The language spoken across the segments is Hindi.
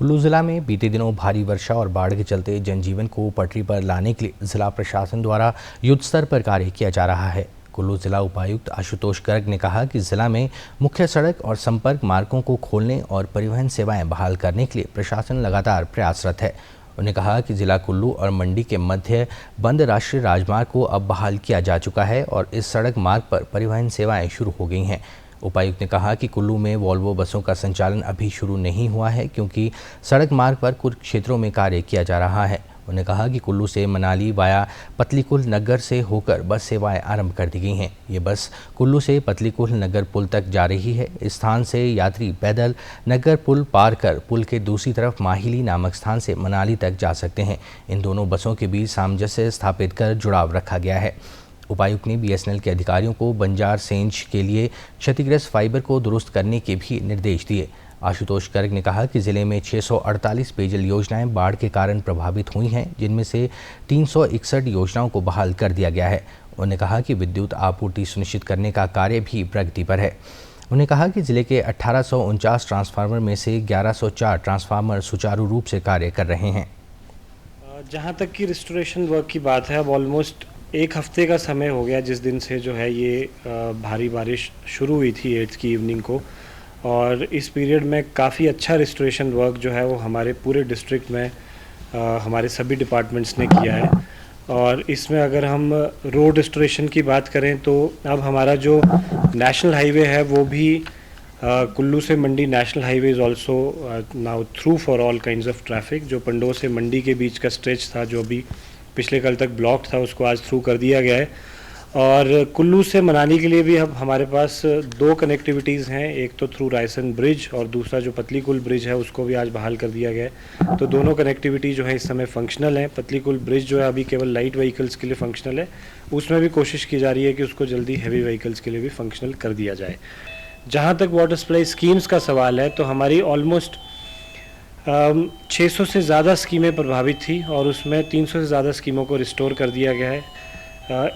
कुल्लू जिला में बीते दिनों भारी वर्षा और बाढ़ के चलते जनजीवन को पटरी पर लाने के लिए जिला प्रशासन द्वारा युद्ध स्तर पर कार्य किया जा रहा है। कुल्लू जिला उपायुक्त आशुतोष गर्ग ने कहा कि जिला में मुख्य सड़क और संपर्क मार्गों को खोलने और परिवहन सेवाएं बहाल करने के लिए प्रशासन लगातार प्रयासरत है। उन्होंने कहा कि जिला कुल्लू और मंडी के मध्य बंद राष्ट्रीय राजमार्ग को अब बहाल किया जा चुका है और इस सड़क मार्ग पर परिवहन सेवाएं शुरू हो गई हैं। उपायुक्त ने कहा कि कुल्लू में वॉल्वो बसों का संचालन अभी शुरू नहीं हुआ है क्योंकि सड़क मार्ग पर कुछ क्षेत्रों में कार्य किया जा रहा है। उन्होंने कहा कि कुल्लू से मनाली वाया पतलीकुल नगर से होकर बस सेवाएं आरंभ कर दी गई हैं। ये बस कुल्लू से पतलीकुल नगर पुल तक जा रही है। इस स्थान से यात्री पैदल नगर पुल पार कर पुल के दूसरी तरफ माहिली नामक स्थान से मनाली तक जा सकते हैं। इन दोनों बसों के बीच सामंजस्य स्थापित कर जुड़ाव रखा गया है। उपायुक्त ने BSNL के अधिकारियों को बंजार सेंज के लिए क्षतिग्रस्त फाइबर को दुरुस्त करने के भी निर्देश दिए। आशुतोष गर्ग ने कहा कि जिले में 648 पेयजल योजनाएं बाढ़ के कारण प्रभावित हुई हैं, जिनमें से 361 योजनाओं को बहाल कर दिया गया है। उन्होंने कहा कि विद्युत आपूर्ति सुनिश्चित करने का कार्य भी प्रगति पर है। उन्होंने कहा कि जिले के 1849 ट्रांसफार्मर में से 1104 ट्रांसफार्मर सुचारू रूप से कार्य कर रहे हैं। जहाँ तक कि रिस्टोरेशन वर्क की बात है, अब ऑलमोस्ट एक हफ्ते का समय हो गया जिस दिन से जो है ये भारी बारिश शुरू हुई थी 8th की इवनिंग को, और इस पीरियड में काफ़ी अच्छा रिस्टोरेशन वर्क जो है वो हमारे पूरे डिस्ट्रिक्ट में हमारे सभी डिपार्टमेंट्स ने किया है। और इसमें अगर हम रोड रिस्टोरेशन की बात करें तो अब हमारा जो नेशनल हाईवे है वो भी कुल्लू से Mandi national highway is also now through for all kinds of traffic. जो पंडोह से मंडी के बीच का स्ट्रेच था जो अभी पिछले कल तक ब्लॉक था, उसको आज थ्रू कर दिया गया है। और कुल्लू से मनाली के लिए भी अब हमारे पास 2 कनेक्टिविटीज़ हैं, एक तो थ्रू रायसन ब्रिज और दूसरा जो पतलीकुल ब्रिज है उसको भी आज बहाल कर दिया गया है। तो दोनों कनेक्टिविटी जो है इस समय फंक्शनल है। पतलीकुल ब्रिज जो है अभी केवल लाइट व्हीकल्स के लिए फंक्शनल है, उसमें भी कोशिश की जा रही है कि उसको जल्दी हैवी व्हीकल्स के लिए भी फंक्शनल कर दिया जाए। जहाँ तक वाटर सप्लाई स्कीम्स का सवाल है तो हमारी ऑलमोस्ट 600 से ज़्यादा स्कीमें प्रभावित थी और उसमें 300 से ज़्यादा स्कीमों को रिस्टोर कर दिया गया है।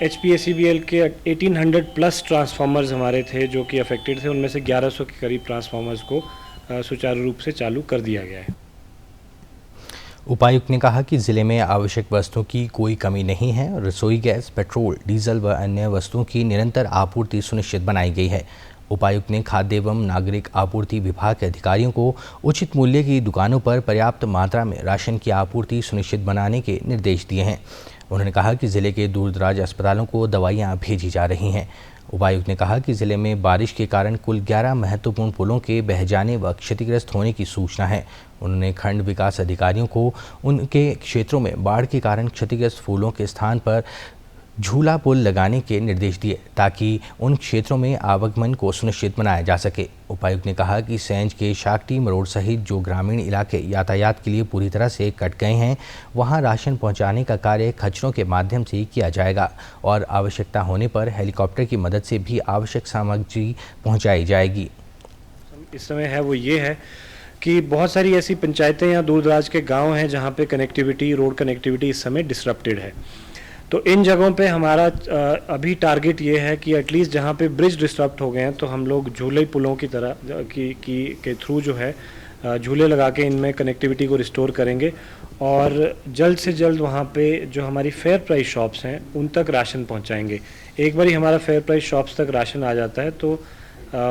HPACBL के 1800 प्लस ट्रांसफार्मर्स हमारे थे जो कि अफेक्टेड थे, उनमें से 1100 के करीब ट्रांसफार्मर्स को सुचारू रूप से चालू कर दिया गया है। उपायुक्त ने कहा कि जिले में आवश्यक वस्तुओं की कोई कमी नहीं है। रसोई गैस, पेट्रोल, डीजल व अन्य वस्तुओं की निरंतर आपूर्ति सुनिश्चित बनाई गई है। उपायुक्त ने खाद्य एवं नागरिक आपूर्ति विभाग के अधिकारियों को उचित मूल्य की दुकानों पर पर्याप्त मात्रा में राशन की आपूर्ति सुनिश्चित बनाने के निर्देश दिए हैं। उन्होंने कहा कि जिले के दूरदराज अस्पतालों को दवाइयां भेजी जा रही हैं। उपायुक्त ने कहा कि जिले में बारिश के कारण कुल 11 महत्वपूर्ण पुलों के बह जाने व क्षतिग्रस्त होने की सूचना है। उन्होंने खंड विकास अधिकारियों को उनके क्षेत्रों में बाढ़ के कारण क्षतिग्रस्त पुलों के स्थान पर झूला पुल लगाने के निर्देश दिए ताकि उन क्षेत्रों में आवागमन को सुनिश्चित बनाया जा सके। उपायुक्त ने कहा कि सेंज के शाकटी मरोड़ सहित जो ग्रामीण इलाके यातायात के लिए पूरी तरह से कट गए हैं, वहां राशन पहुंचाने का कार्य खच्चरों के माध्यम से किया जाएगा और आवश्यकता होने पर हेलीकॉप्टर की मदद से भी आवश्यक सामग्री पहुँचाई जाएगी। इस समय है वो ये है कि बहुत सारी ऐसी पंचायतें या दूर दराज के गाँव हैं जहाँ पे कनेक्टिविटी, रोड कनेक्टिविटी इस समय डिसरप्टेड है। तो इन जगहों पे हमारा अभी टारगेट ये है कि एटलीस्ट जहाँ पे ब्रिज डिस्टर्ब हो गए हैं तो हम लोग झूले पुलों की तरह के थ्रू जो है झूले लगा के इनमें कनेक्टिविटी को रिस्टोर करेंगे और जल्द से जल्द वहाँ पे जो हमारी फेयर प्राइस शॉप्स हैं उन तक राशन पहुँचाएंगे। एक बार ही हमारा फेयर प्राइस शॉप्स तक राशन आ जाता है तो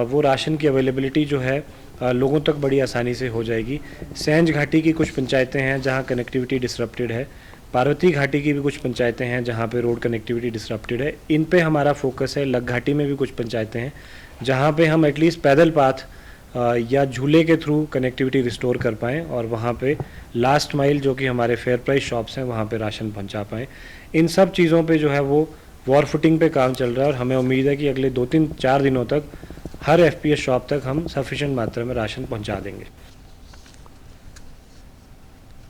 वो राशन की अवेलेबिलिटी जो है लोगों तक बड़ी आसानी से हो जाएगी। सेंज घाटी की कुछ पंचायतें हैं जहाँ कनेक्टिविटी डिसरप्टेड है, पार्वती घाटी की भी कुछ पंचायतें हैं जहाँ पे रोड कनेक्टिविटी डिसरप्टेड है, इन पे हमारा फोकस है। लग घाटी में भी कुछ पंचायतें हैं जहाँ पे हम एटलीस्ट पैदल पाथ या झूले के थ्रू कनेक्टिविटी रिस्टोर कर पाएँ और वहाँ पे लास्ट माइल जो कि हमारे फेयर प्राइस शॉप्स हैं वहाँ पे राशन पहुँचा पाएँ। इन सब चीज़ों पे जो है वो वॉर फुटिंग पे काम चल रहा है और हमें उम्मीद है कि अगले 2-3-4 दिनों तक हर FPS शॉप तक हम सफिशेंट मात्रा में राशन पहुँचा देंगे।